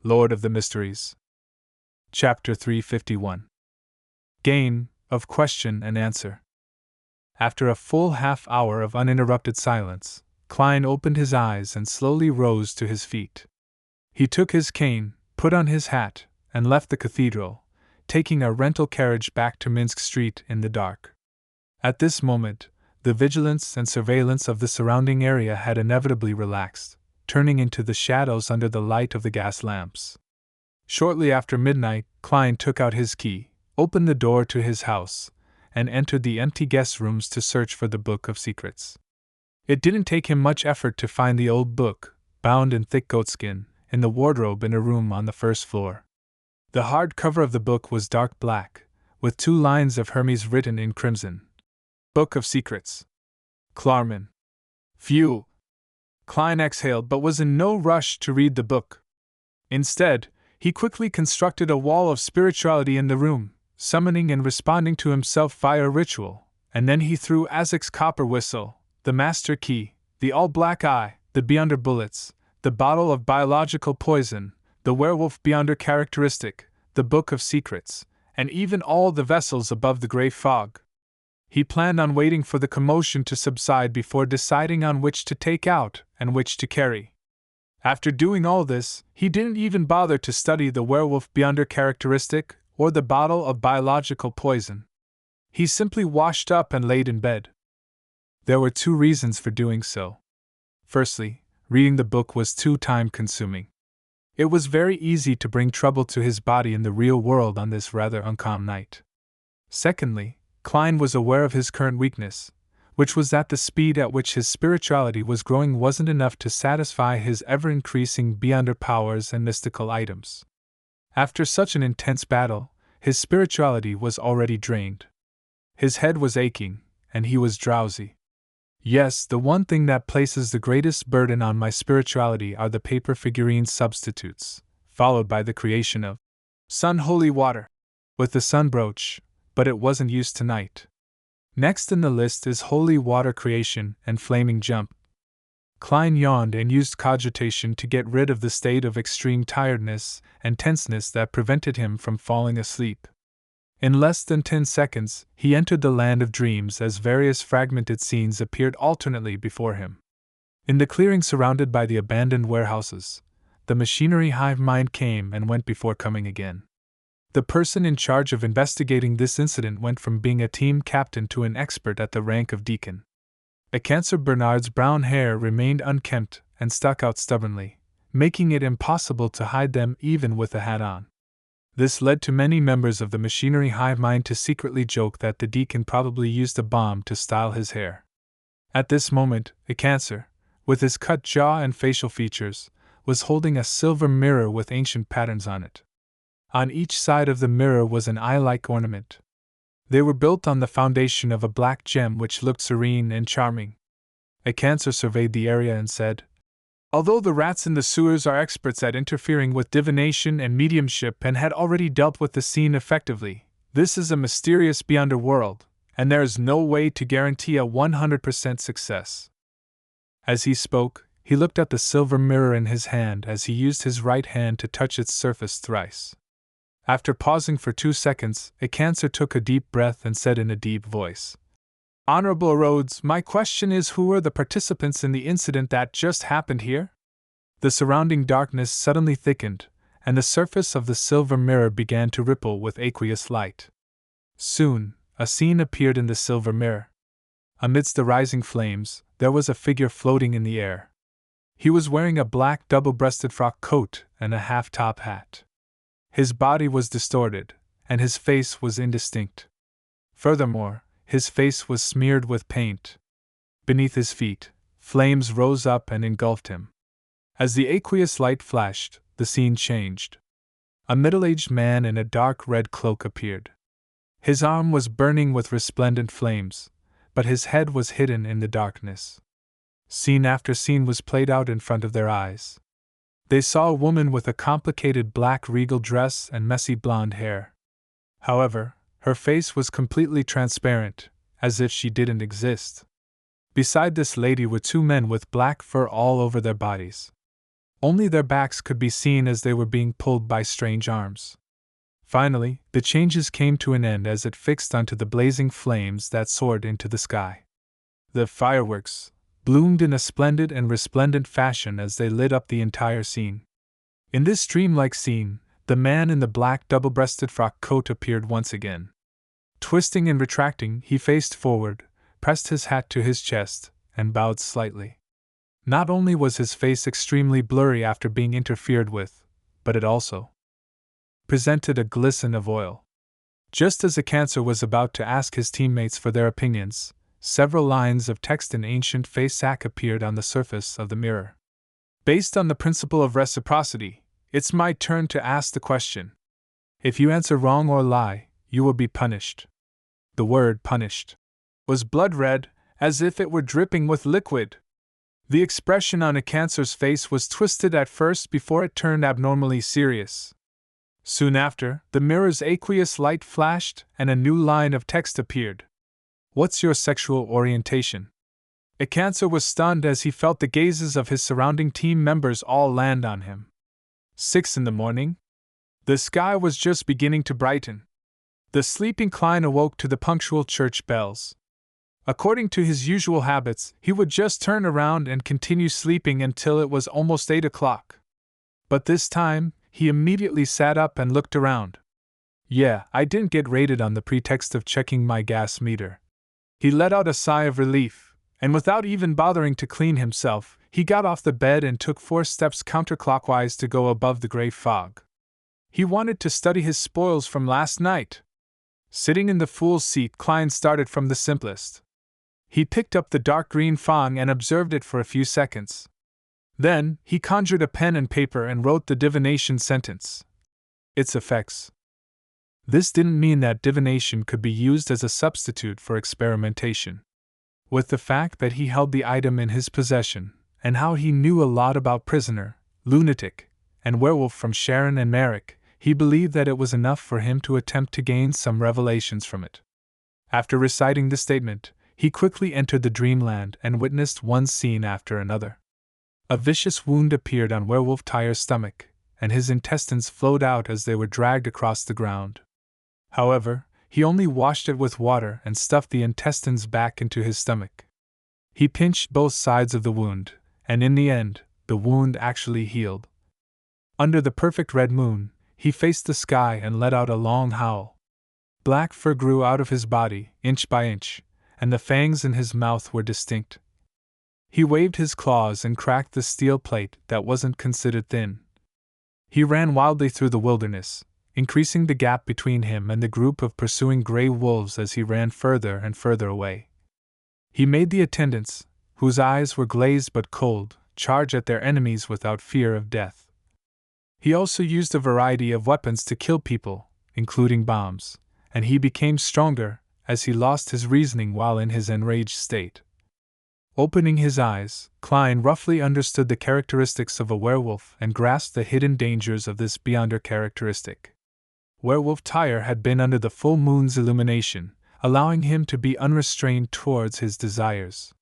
Lord of the Mysteries. Chapter 351. Game of Question and Answer. After a full half-hour of uninterrupted silence, Klein opened his eyes and slowly rose to his feet. He took his cane, put on his hat, and left the cathedral, taking a rental carriage back to Minsk Street in the dark. At this moment, the vigilance and surveillance of the surrounding area had inevitably relaxed, turning into the shadows under the light of the gas lamps. Shortly after midnight, Klein took out his key, opened the door to his house, and entered the empty guest rooms to search for the Book of Secrets. It didn't take him much effort to find the old book, bound in thick goatskin, in the wardrobe in a room on the first floor. The hard cover of the book was dark black, with 2 lines of Hermes written in crimson. Book of Secrets. Klarman. Phew! Klein exhaled but was in no rush to read the book. Instead, he quickly constructed a wall of spirituality in the room, summoning and responding to himself via ritual, and then he threw Azek's copper whistle, the master key, the all-black eye, the beyonder bullets, the bottle of biological poison, the werewolf beyonder characteristic, the Book of Secrets, and even all the vessels above the gray fog. He planned on waiting for the commotion to subside before deciding on which to take out and which to carry. After doing all this, he didn't even bother to study the werewolf beyonder characteristic or the bottle of biological poison. He simply washed up and laid in bed. There were 2 reasons for doing so. Firstly, reading the book was too time-consuming. It was very easy to bring trouble to his body in the real world on this rather uncalm night. Secondly, Klein was aware of his current weakness, which was that the speed at which his spirituality was growing wasn't enough to satisfy his ever-increasing beyonder powers and mystical items. After such an intense battle, his spirituality was already drained. His head was aching, and he was drowsy. Yes, the one thing that places the greatest burden on my spirituality are the paper figurine substitutes, followed by the creation of Sun Holy Water, with the sun brooch, but it wasn't used tonight. Next in the list is Holy Water Creation and Flaming Jump. Klein yawned and used cogitation to get rid of the state of extreme tiredness and tenseness that prevented him from falling asleep. In less than 10 seconds, he entered the land of dreams as various fragmented scenes appeared alternately before him. In the clearing surrounded by the abandoned warehouses, the machinery hive mind came and went before coming again. The person in charge of investigating this incident went from being a team captain to an expert at the rank of deacon. A Cancer Bernard's brown hair remained unkempt and stuck out stubbornly, making it impossible to hide them even with a hat on. This led to many members of the machinery hive mind to secretly joke that the deacon probably used a bomb to style his hair. At this moment, a Cancer, with his cut jaw and facial features, was holding a silver mirror with ancient patterns on it. On each side of the mirror was an eye-like ornament. They were built on the foundation of a black gem which looked serene and charming. A Cancer surveyed the area and said, "Although the rats in the sewers are experts at interfering with divination and mediumship and had already dealt with the scene effectively, this is a mysterious beyonder world, and there is no way to guarantee a 100% success." As he spoke, he looked at the silver mirror in his hand as he used his right hand to touch its surface thrice. After pausing for 2 seconds, a Cancer took a deep breath and said in a deep voice, "Honorable Rhodes, my question is, who are the participants in the incident that just happened here?" The surrounding darkness suddenly thickened, and the surface of the silver mirror began to ripple with aqueous light. Soon, a scene appeared in the silver mirror. Amidst the rising flames, there was a figure floating in the air. He was wearing a black double-breasted frock coat and a half-top hat. His body was distorted, and his face was indistinct. Furthermore, his face was smeared with paint. Beneath his feet, flames rose up and engulfed him. As the aqueous light flashed, the scene changed. A middle-aged man in a dark red cloak appeared. His arm was burning with resplendent flames, but his head was hidden in the darkness. Scene after scene was played out in front of their eyes. They saw a woman with a complicated black regal dress and messy blonde hair. However, her face was completely transparent, as if she didn't exist. Beside this lady were 2 men with black fur all over their bodies. Only their backs could be seen as they were being pulled by strange arms. Finally, the changes came to an end as it fixed onto the blazing flames that soared into the sky. The fireworks bloomed in a splendid and resplendent fashion as they lit up the entire scene. In this dreamlike scene, the man in the black double-breasted frock coat appeared once again. Twisting and retracting, he faced forward, pressed his hat to his chest, and bowed slightly. Not only was his face extremely blurry after being interfered with, but it also presented a glisten of oil. Just as the cancer was about to ask his teammates for their opinions, several lines of text in ancient FACELESS appeared on the surface of the mirror. Based on the principle of reciprocity, it's my turn to ask the question. If you answer wrong or lie, you will be punished. The word punished was blood red, as if it were dripping with liquid. The expression on a cancer's face was twisted at first before it turned abnormally serious. Soon after, the mirror's aqueous light flashed and a new line of text appeared. What's your sexual orientation? A cancer was stunned as he felt the gazes of his surrounding team members all land on him. 6 in the morning? The sky was just beginning to brighten. The sleeping Klein awoke to the punctual church bells. According to his usual habits, he would just turn around and continue sleeping until it was almost 8 o'clock. But this time, he immediately sat up and looked around. Yeah, I didn't get raided on the pretext of checking my gas meter. He let out a sigh of relief, and without even bothering to clean himself, he got off the bed and took 4 steps counterclockwise to go above the gray fog. He wanted to study his spoils from last night. Sitting in the fool's seat, Klein started from the simplest. He picked up the dark green fong and observed it for a few seconds. Then, he conjured a pen and paper and wrote the divination sentence. Its effects. This didn't mean that divination could be used as a substitute for experimentation. With the fact that he held the item in his possession, and how he knew a lot about prisoner, lunatic, and werewolf from Sharon and Merrick, he believed that it was enough for him to attempt to gain some revelations from it. After reciting the statement, he quickly entered the dreamland and witnessed one scene after another. A vicious wound appeared on Werewolf Tyre's stomach, and his intestines flowed out as they were dragged across the ground. However, he only washed it with water and stuffed the intestines back into his stomach. He pinched both sides of the wound, and in the end, the wound actually healed. Under the perfect red moon, he faced the sky and let out a long howl. Black fur grew out of his body, inch by inch, and the fangs in his mouth were distinct. He waved his claws and cracked the steel plate that wasn't considered thin. He ran wildly through the wilderness, increasing the gap between him and the group of pursuing gray wolves as he ran further and further away. He made the attendants, whose eyes were glazed but cold, charge at their enemies without fear of death. He also used a variety of weapons to kill people, including bombs, and he became stronger as he lost his reasoning while in his enraged state. Opening his eyes, Klein roughly understood the characteristics of a werewolf and grasped the hidden dangers of this beyonder characteristic. Werewolf Tyre had been under the full moon's illumination, allowing him to be unrestrained towards his desires.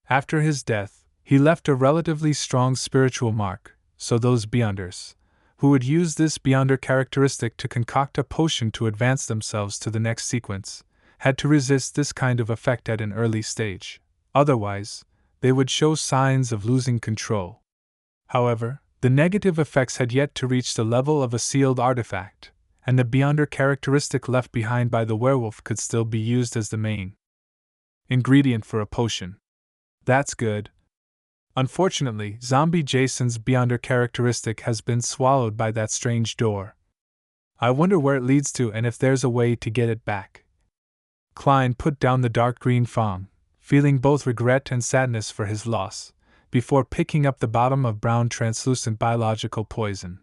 After his death, he left a relatively strong spiritual mark, so those beyonders, who would use this beyonder characteristic to concoct a potion to advance themselves to the next sequence, had to resist this kind of effect at an early stage. Otherwise, they would show signs of losing control. However, the negative effects had yet to reach the level of a sealed artifact, and the beyonder characteristic left behind by the werewolf could still be used as the main ingredient for a potion. That's good. Unfortunately, Zombie Jason's beyonder characteristic has been swallowed by that strange door. I wonder where it leads to and if there's a way to get it back. Klein put down the dark green fong, feeling both regret and sadness for his loss, before picking up the bottom of brown translucent biological poison.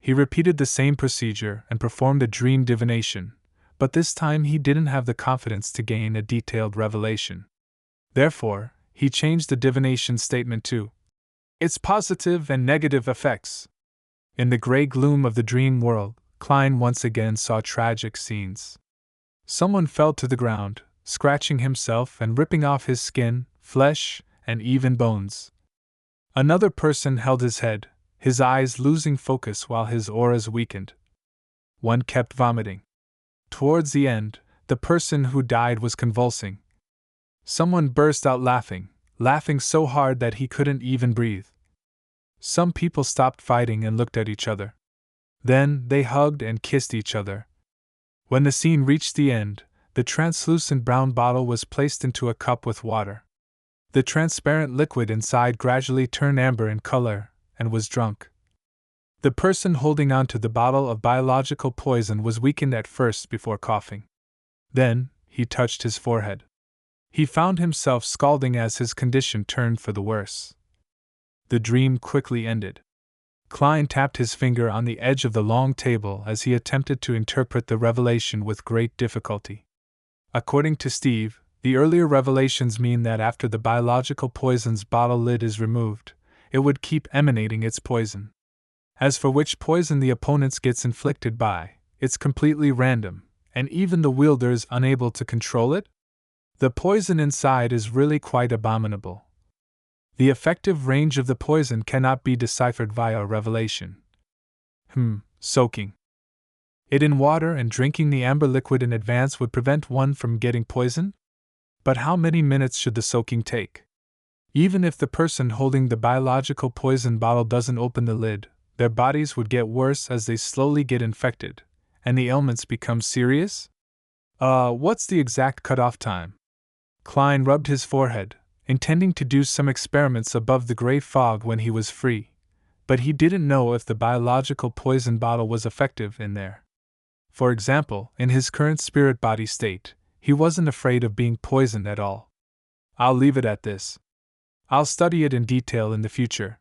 He repeated the same procedure and performed a dream divination, but this time he didn't have the confidence to gain a detailed revelation. Therefore, he changed the divination statement to its positive and negative effects. In the gray gloom of the dream world, Klein once again saw tragic scenes. Someone fell to the ground, scratching himself and ripping off his skin, flesh, and even bones. Another person held his head, his eyes losing focus while his auras weakened. One kept vomiting. Towards the end, the person who died was convulsing. Someone burst out laughing so hard that he couldn't even breathe. Some people stopped fighting and looked at each other. Then they hugged and kissed each other. When the scene reached the end, the translucent brown bottle was placed into a cup with water. The transparent liquid inside gradually turned amber in color and was drunk. The person holding onto the bottle of biological poison was weakened at first before coughing. Then, he touched his forehead. He found himself scalding as his condition turned for the worse. The dream quickly ended. Klein tapped his finger on the edge of the long table as he attempted to interpret the revelation with great difficulty. According to Steve, the earlier revelations mean that after the biological poison's bottle lid is removed, it would keep emanating its poison. As for which poison the opponent gets inflicted by, it's completely random, and even the wielder is unable to control it? The poison inside is really quite abominable. The effective range of the poison cannot be deciphered via a revelation. Soaking it in water and drinking the amber liquid in advance would prevent one from getting poison? But how many minutes should the soaking take? Even if the person holding the biological poison bottle doesn't open the lid, their bodies would get worse as they slowly get infected, and the ailments become serious? What's the exact cutoff time? Klein rubbed his forehead, intending to do some experiments above the gray fog when he was free, but he didn't know if the biological poison bottle was effective in there. For example, in his current spirit body state, he wasn't afraid of being poisoned at all. I'll leave it at this. I'll study it in detail in the future.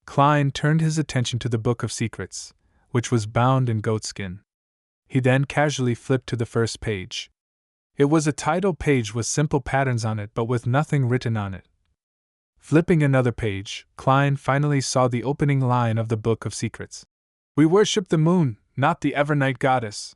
Klein turned his attention to the Book of Secrets, which was bound in goatskin. He then casually flipped to the first page. It was a title page with simple patterns on it but with nothing written on it. Flipping another page, Klein finally saw the opening line of the Book of Secrets. We worship the moon, not the Evernight goddess.